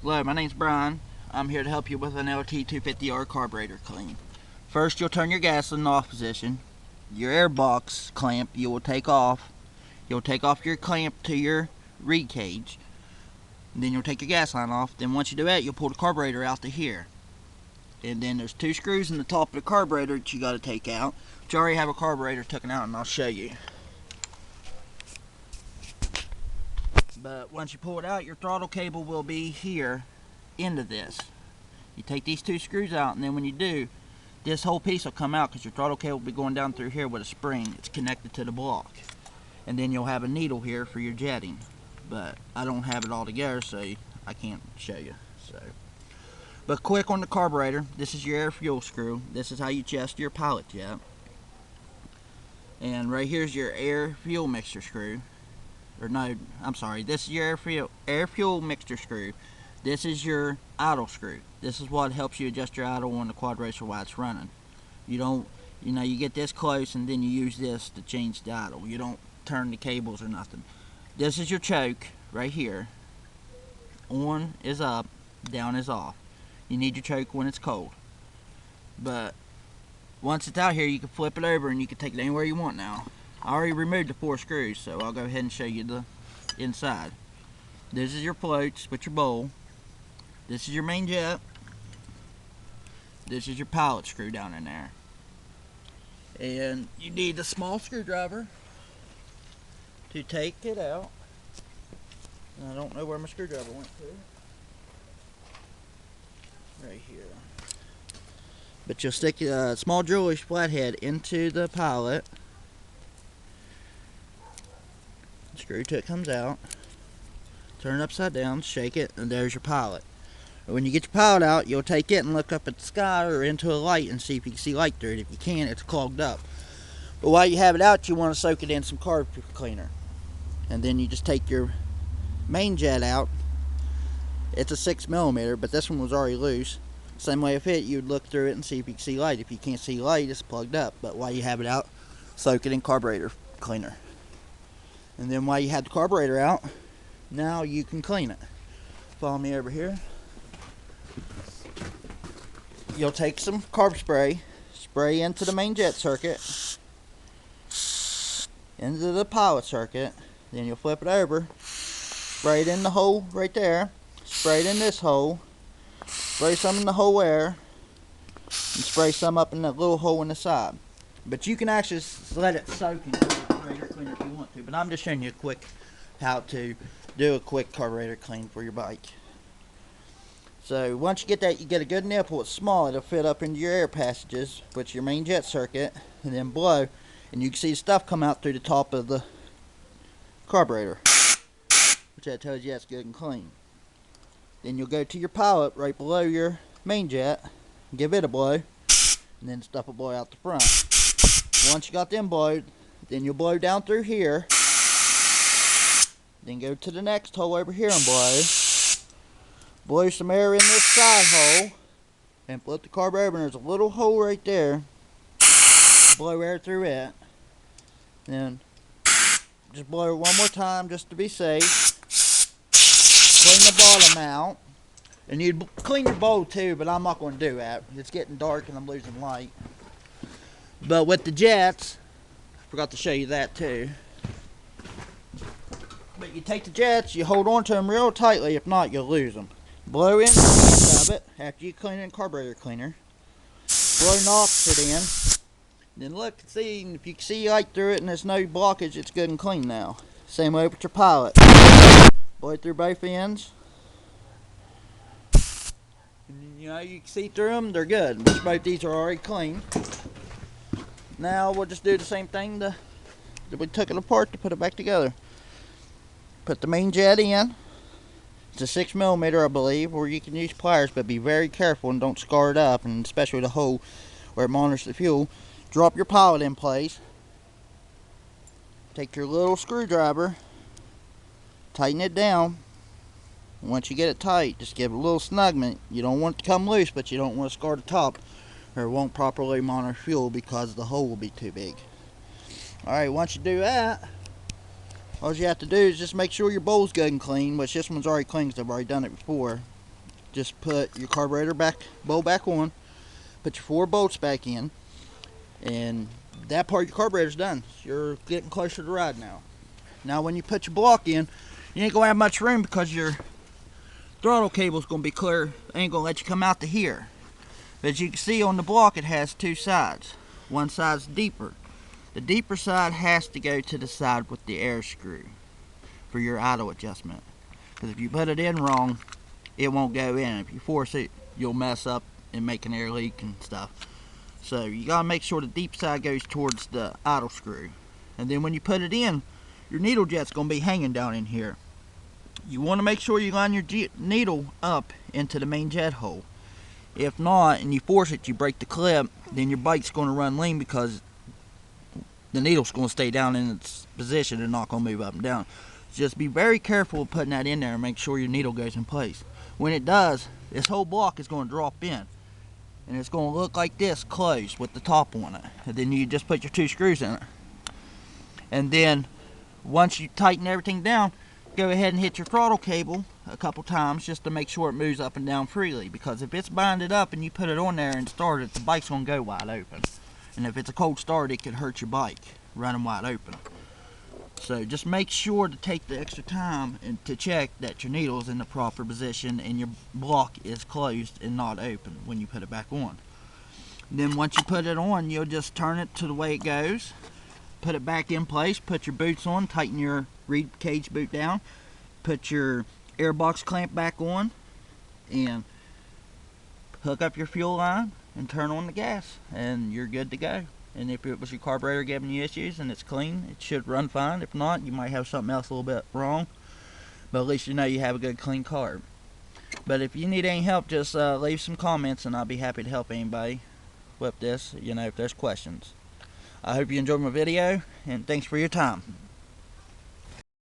Hello, my name's Brian. I'm here to help you with an lt250r carburetor clean. First, you'll turn your gas in the off position. Your air box clamp you will take off. You'll take off your clamp to your reed cage. Then you'll take your gas line off. Then once you do that, you'll pull the carburetor out to here. And then there's two screws in the top of the carburetor that you got to take out. But you already have a carburetor taken out, and I'll show you. But once you pull it out, your throttle cable will be here into this. You take these two screws out, and then when you do, this whole piece will come out because your throttle cable will be going down through here with a spring. It's connected to the block. And then you'll have a needle here for your jetting. But I don't have it all together, so I can't show you. But quick on the carburetor, this is your air fuel screw. This is how you adjust your pilot jet. And right here's your air fuel mixture screw. Or no, I'm sorry, this is your air fuel mixture screw. This is your idle screw. This is what helps you adjust your idle on the quad racer while it's running. You don't, you get this close and then you use this to change the idle. You don't turn the cables or nothing. This is your choke right here. On is up, down is off. You need your choke when it's cold. But once it's out here, you can flip it over and you can take it anywhere you want now. I already removed the 4 screws, so I'll go ahead and show you the inside. This is your floats with your bowl. This is your main jet. This is your pilot screw down in there. And you need a small screwdriver to take it out. And I don't know where my screwdriver went to. Right here. But you'll stick a small drillish flathead into the pilot. Screw till it comes out, turn it upside down, shake it, and there's your pilot. And when you get your pilot out, you'll take it and look up at the sky or into a light and see if you can see light through it. If you can't, it's clogged up. But while you have it out, you want to soak it in some carb cleaner. And then you just take your main jet out. It's a 6mm, but this one was already loose. Same way if it, you'd look through it and see if you can see light. If you can't see light, it's plugged up. But while you have it out, soak it in carburetor cleaner. And then while you have the carburetor out, now you can clean it. Follow me over here. You'll take some carb spray, spray into the main jet circuit, into the pilot circuit, then you'll flip it over, spray it in the hole right there, spray it in this hole, spray some in the hole there, and spray some up in that little hole in the side. But you can actually let it soak in carburetor cleaner if you want to, but I'm just showing you how to do a quick carburetor clean for your bike. So once you get that, you get a good nipple. It's small, it'll fit up into your air passages with your main jet circuit, and then blow, and you can see stuff come out through the top of the carburetor, which that tells you that's good and clean. Then you'll go to your pilot right below your main jet, give it a blow, and then stuff will blow out the front. Once you got them blowed, then you'll blow down through here, then go to the next hole over here and blow some air in this side hole, and flip the carb over, and there's a little hole right there, blow air through it, then just blow it one more time just to be safe, clean the bottom out, and you'd clean your bowl too, but I'm not going to do that, it's getting dark and I'm losing light. But with the jets, I forgot to show you that too. But you take the jets, you hold on to them real tightly, if not you'll lose them. Blow in the end of it after you clean it in carburetor cleaner. Blow an opposite in. Then look, see if you can see light through it and there's no blockage, it's good and clean now. Same way with your pilot. Blow through both ends. And, you can see through them, they're good. Which both these are already clean. Now we'll just do the same thing that we took it apart to put it back together. Put the main jet in. It's a 6mm, I believe, or you can use pliers, but be very careful and don't scar it up, and especially the hole where it monitors the fuel. Drop your pilot in place. Take your little screwdriver, tighten it down. Once you get it tight, just give it a little snugment. You don't want it to come loose, but you don't want to scar the top, or it won't properly monitor fuel because the hole will be too big. Alright, once you do that, all you have to do is just make sure your bowl's good and clean, which this one's already clean because I've already done it before. just put your carburetor bolt back on, put your 4 bolts back in, and that part of your carburetor's done. You're getting closer to ride now. Now when you put your block in, you ain't gonna have much room because your throttle cable's gonna be clear. Ain't gonna let you come out to here. But as you can see on the block, it has 2 sides. One side's deeper. The deeper side has to go to the side with the air screw for your idle adjustment. Because if you put it in wrong, it won't go in. If you force it, you'll mess up and make an air leak and stuff. So you gotta make sure the deep side goes towards the idle screw. And then when you put it in, your needle jet's gonna be hanging down in here. You wanna make sure you line your needle up into the main jet hole. If not, and you force it, you break the clip, then your bike's gonna run lean because the needle's gonna stay down in its position and not gonna move up and down. Just be very careful of putting that in there and make sure your needle goes in place. When it does, this whole block is gonna drop in. And it's going to look like this, closed with the top on it. And then you just put your 2 screws in it. And then once you tighten everything down, go ahead and hit your throttle cable a couple times just to make sure it moves up and down freely. Because if it's binded up and you put it on there and start it, the bike's going to go wide open. And if it's a cold start, it could hurt your bike running wide open. So just make sure to take the extra time and to check that your needle is in the proper position and your block is closed and not open when you put it back on. Then once you put it on, you'll just turn it to the way it goes, put it back in place, put your boots on, tighten your reed cage boot down, put your airbox clamp back on, and hook up your fuel line and turn on the gas, and you're good to go. And if it was your carburetor giving you issues and it's clean, it should run fine. If not, you might have something else a little bit wrong. But at least you know you have a good clean carb. But if you need any help, just leave some comments and I'll be happy to help anybody with this, if there's questions. I hope you enjoyed my video, and thanks for your time.